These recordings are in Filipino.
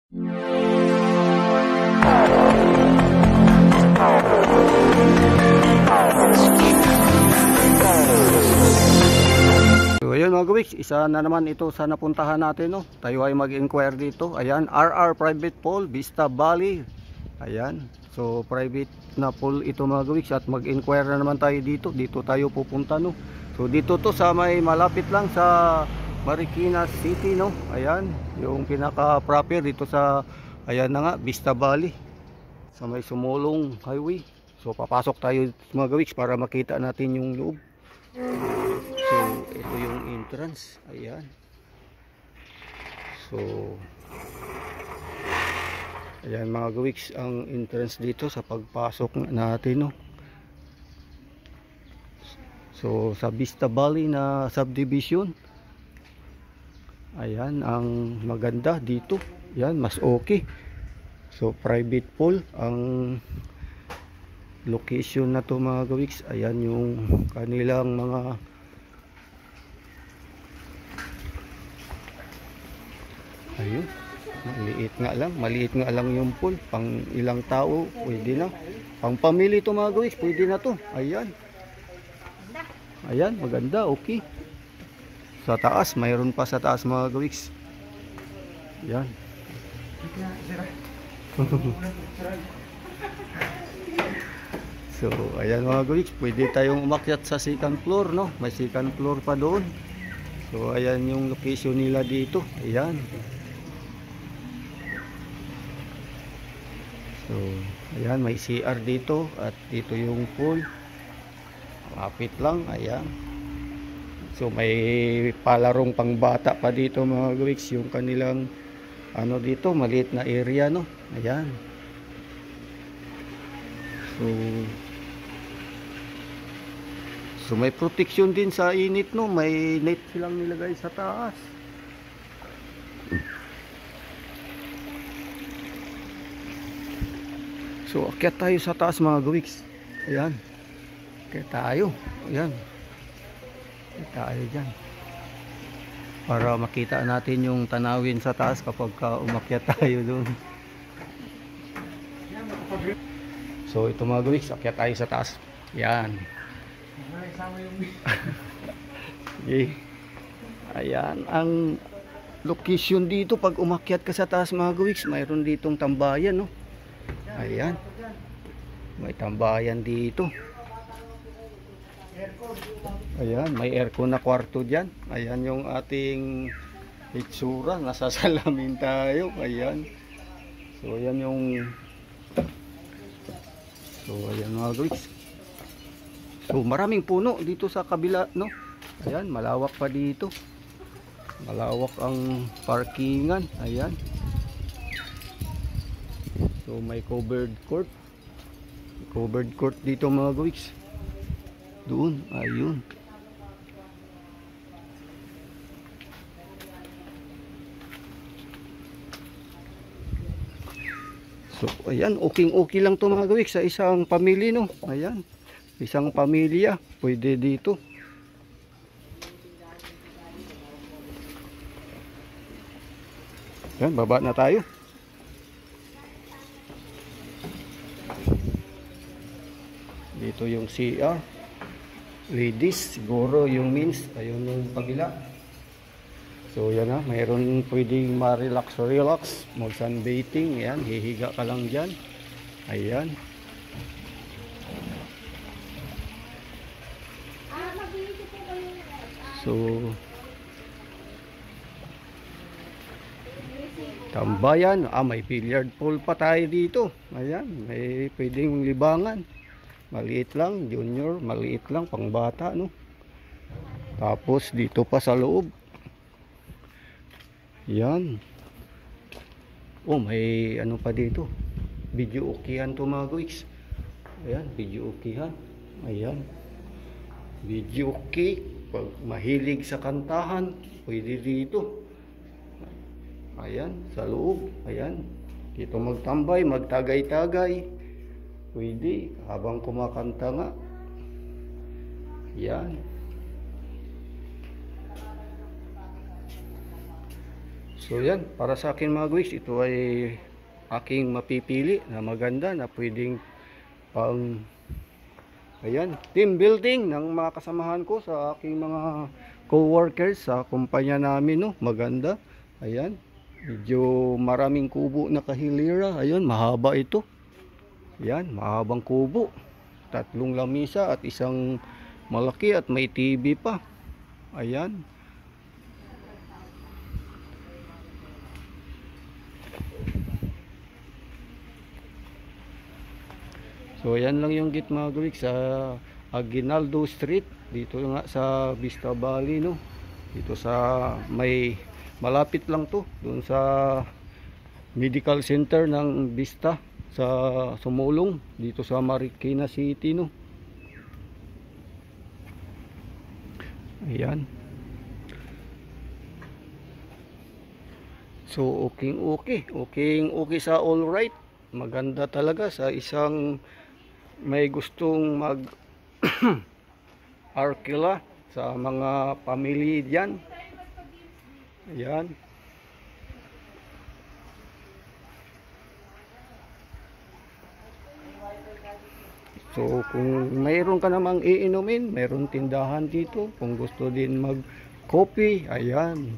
So ayun mga gawiks, isa na naman ito sa napuntahan natin, no? Tayo ay mag-inquire dito. Ayan, RR Private Pool, Vista Valley. Ayan, so private na pool ito mga gawiks, at mag-inquire na naman tayo dito. Dito tayo pupunta, no? So dito to sa may malapit lang sa Marikina City, no? Ayan, yung pinaka proper dito sa, ayan na nga, Vista Valley, sa may Sumulong Highway. So papasok tayo mga gawiks para makita natin yung loob. So ito yung entrance. Ayan. So ayan mga gawiks, ang entrance dito sa pagpasok natin, no? So sa Vista Valley na subdivision. Ayan ang maganda dito. Ayan, mas okay. So private pool ang location na to mga gawiks. Ayan yung kanilang mga ayun, maliit nga lang yung pool, pang ilang tao pwede na, pang pamilya to mga gawiks, pwede na to. Ayan, ayan, maganda, okay. Sa taas, mayroon pa sa taas mga gawiks. Ayan. So ayan mga gawiks, pwede tayong umakyat sa second floor, no? May second floor pa doon. So ayan yung location nila dito. Ayan. So ayan, may CR dito, at dito yung pool. Malapit lang. Ayan. So may palarong pangbata pa dito mga gawiks, yung kanilang ano dito, maliit na area, no? Ayan. So may protection din sa init, no? May net silang nilagay sa taas. So akyat tayo sa taas mga gawiks. Ayan. Akyat tayo. Ayan. Akyat tayo dyan, para makita natin yung tanawin sa taas kapag umakyat tayo doon. So ito mga gawiks, akyat tayo sa taas. Ayan. Okay. Ayan ang location dito pag umakyat ka sa taas mga gawiks. Mayroon ditong tambayan, no? Ayan, may tambayan dito. Ayan, may aircon na kwarto dyan. Ayan yung ating itsura, nasa salamin tayo. Ayan, so ayan yung, so ayan mga gawiks. So maraming puno dito sa kabila, no? Ayan, malawak pa dito. Malawak ang parkingan. Ayan. So may covered court. Covered court dito mga gawiks. Doon, ayun. So ayan, okay lang to mga gawiks sa isang pamilya, no? Ayan. Isang pamilya, pwede dito. Yan, baba na tayo. Dito yung CR. Ladies, siguro yung means. Ayun yung kabila. So yan na, mayroon pwedeng ma-relax, mag-sunbathing. Yan, hihiga ka lang dyan. Ayan. So tambayan, may billiard pool pa tayo dito. Ayan, may pwedeng libangan. Maliit lang, junior, maliit lang, pang bata, no? Tapos dito pa sa loob. Yan. Oh, may ano pa dito. Video okihan to mga gawiks. Ayan, video okihan. Ayan. Video okay. Pag mahilig sa kantahan, pwede dito. Ayan, sa loob. Ayan. Dito magtambay, magtagay-tagay. Pwede, habang kumakanta nga. Ayan. So yan, para sa akin mga guys, ito ay aking mapipili na maganda na pwedeng pang team building ng mga kasamahan ko sa aking mga co-workers sa kumpanya namin, no. Maganda. Ayan, medyo maraming kubo na kahilira. Ayun, mahaba ito. Ayan, mahabang kubo. 3 lamisa at isang malaki at may TV pa. Ayan. So yan lang yung git mga guys sa Aguinaldo Street dito nga sa Vista Valley, no. Dito sa may malapit lang to doon sa medical center ng Vista sa Sumulong dito sa Marikina City, no. Ayan. So okay sa all right. Maganda talaga sa isang may gustong mag arkila sa mga pamilya diyan. Ayan. So kung mayroon ka namang iinumin, mayroon tindahan dito. Kung gusto din mag coffee, ayan.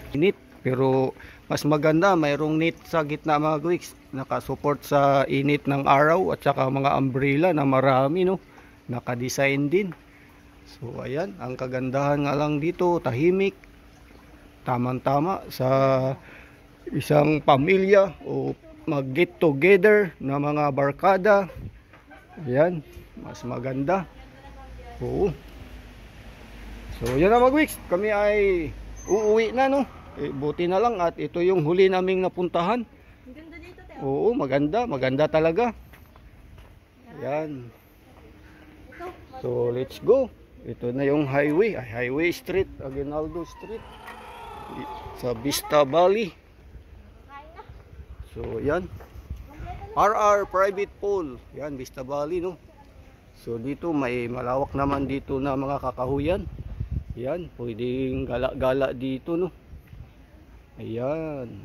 Init, pero mas maganda mayroong net sa gitna mga guys, nakasupport sa init ng araw, at saka mga umbrella na marami, no, naka-design din. So ayan, ang kagandahan nga lang dito, tahimik, tamang-tama sa isang pamilya o mag get together na mga barkada. Ayan, mas maganda. Oo. So yan na mga guys, kami ay uuwi na, no. Buti na lang at ito yung huli naming napuntahan. Ang ganda dito, Teo. Oo, maganda talaga. Ayan. So let's go. Ito na yung highway street, Aguinaldo Street sa Vista Valley. So yan, RR Private Pool, yan Vista Valley, no. So dito may malawak naman dito na mga kakahuyan. Yan, pwedeng gala-gala dito, no. Ayan.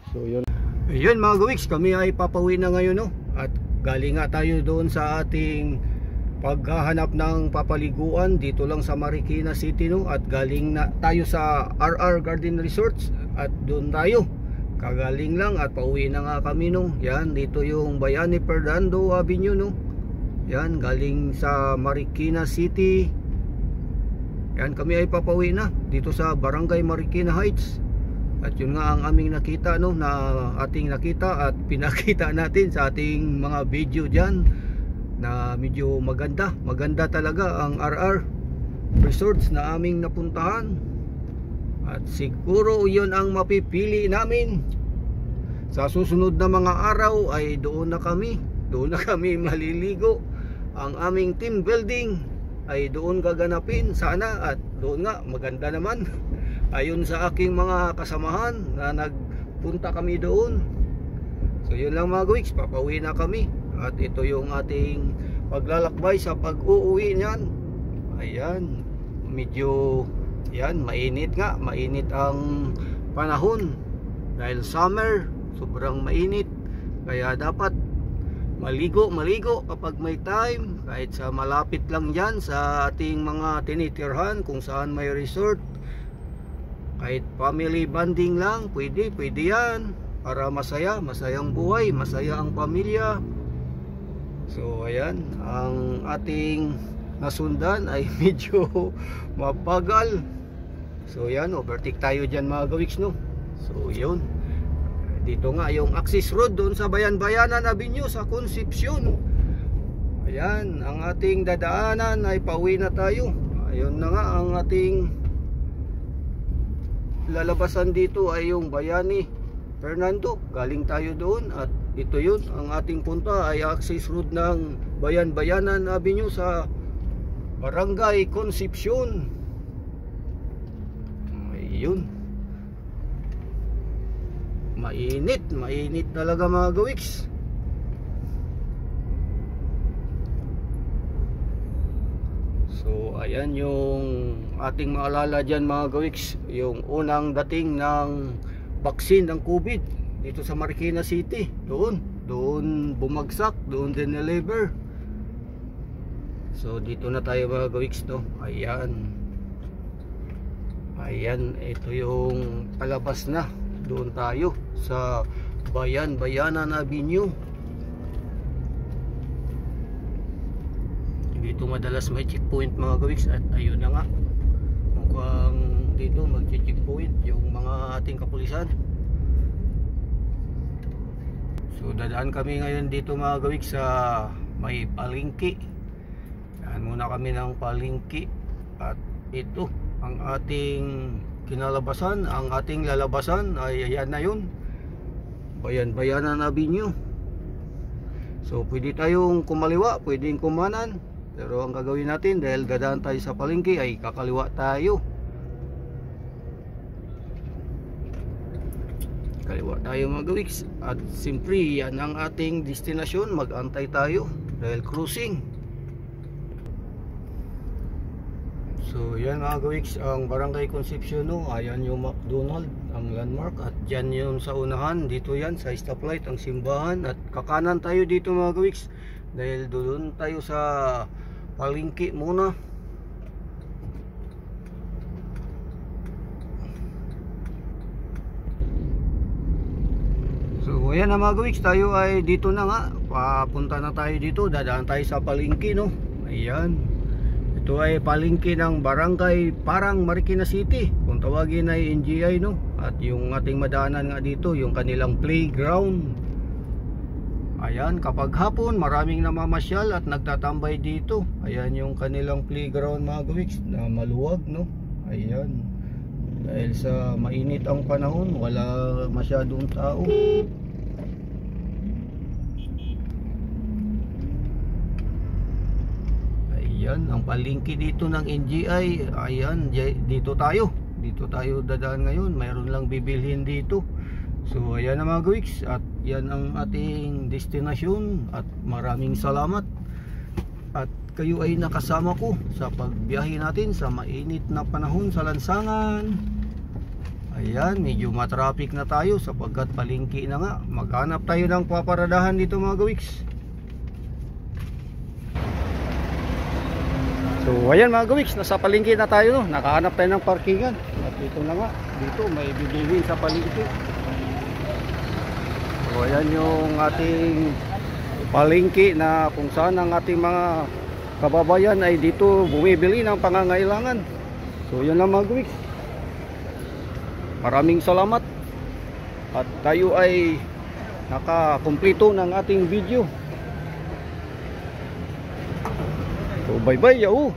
So yun. Ayun mga guwiks, kami ay papauwi na ngayon, no. At galing nga tayo doon sa ating paghahanap ng papaliguan dito lang sa Marikina City, no. At galing na tayo sa RR Garden Resorts at doon tayo kagaling lang at pauwi na nga kami, no. Yan, dito yung Bayani Fernando Avenue, no. Yan, galing sa Marikina City. Yan, kami ay papauwi na dito sa Barangay Marikina Heights. At yun nga ang aming nakita, no, na ating nakita at pinakita natin sa ating mga video dyan, na medyo maganda talaga ang RR Resorts na aming napuntahan. At siguro yun ang mapipili namin. Sa susunod na mga araw ay doon na kami maliligo. Ang aming team building ay doon gaganapin sana, at doon nga maganda naman ayon sa aking mga kasamahan na nagpunta kami doon. So yun lang mga guwiks, papauwi na kami at ito yung ating paglalakbay sa pag-uuwi niyan. Ayan, medyo yan, mainit ang panahon dahil summer, sobrang mainit, kaya dapat maligo kapag may time, kahit sa malapit lang yan sa ating mga tinitirhan kung saan may resort. Kahit family bonding lang, pwede yan, para masayang buhay, masaya ang pamilya. So ayan, ang ating nasundan ay medyo mabagal. So yan, overtake tayo dyan mga gawiks, no. So yun, dito nga yung access road doon sa Bayan-Bayanan Avenue sa Concepcion. Ayan, ang ating dadaanan ay pauwi na tayo. Ayun na nga, ang ating lalabasan dito ay yung Bayani Fernando. Galing tayo doon at ito yun, ang ating punta ay access road ng Bayan-Bayanan Avenue sa Barangay Concepcion. Ayun, mainit talaga mga gawiks. So ayan yung ating maalala dyan mga gawiks, yung unang dating ng vaccine ng COVID dito sa Marikina City. Doon bumagsak, doon din na-labor. So dito na tayo mga gawiks, no? Ayan, ito yung palabas na. Doon tayo sa Bayanan Avenue. Dito madalas may checkpoint mga gawiks, at ayun na nga, mukhang dito mag-checkpoint yung mga ating kapulisan. So dadaan kami ngayon dito mga gawiks sa may palengke. Yan muna kami ng palengke, at ito ang ating kinalabasan. Ang ating lalabasan ay ayan na yun, Bayanan Avenue. So pwede tayong kumaliwa, pwedeng kumanan, pero ang gagawin natin, dahil dadaan tayo sa palengke, ay kakaliwa tayo. Kaliwa tayo mga gawiks. At simpre yan ang ating destinasyon. Mag-antay tayo dahil cruising. So yan mga gawiks, ang Barangay Concepcion, no? Ayan yung McDonald, ang landmark. At dyan yun sa unahan, dito yan sa stoplight ang simbahan. At kakanan tayo dito mga gawiks, dahil doon tayo sa palengke muna. So ayan na mga gawiks, tayo ay dito na nga. Papunta na tayo dito, dadaan tayo sa palengke, no? Ayan, ito ay palengke ng Barangay Parang Marikina City, kung tawagin ay NGI, no? At yung ating madaanan nga dito, yung kanilang playground. Ayan, kapag hapon maraming namamasyal at nagtatambay dito. Ayan yung kanilang playground mga gawiks, na maluwag, no? Ayan, dahil sa mainit ang panahon, wala masyadong tao. Ayan, ang palengke dito ng NGI. Ayan, dito tayo dadaan ngayon. Mayroon lang bibilhin dito. So ayan na mga gawiks, at yan ang ating destinasyon. At maraming salamat, at kayo ay nakasama ko sa pagbiyahe natin sa mainit na panahon sa lansangan. Ayan, medyo matraffic na tayo sapagkat palengke na nga. Maghanap tayo ng paparadahan dito mga gawiks. So ayan mga gawiks, nasa palengke na tayo, no? Nakahanap tayo ng parkingan. At dito na nga, dito may bibilhin sa palengke. So ayan yung ating palengke, na kung saan ang ating mga kababayan ay dito bumibili ng pangangailangan. So yan lang mga gawiks, maraming salamat, at tayo ay nakakumpleto ng ating video. So bye bye, yahoo!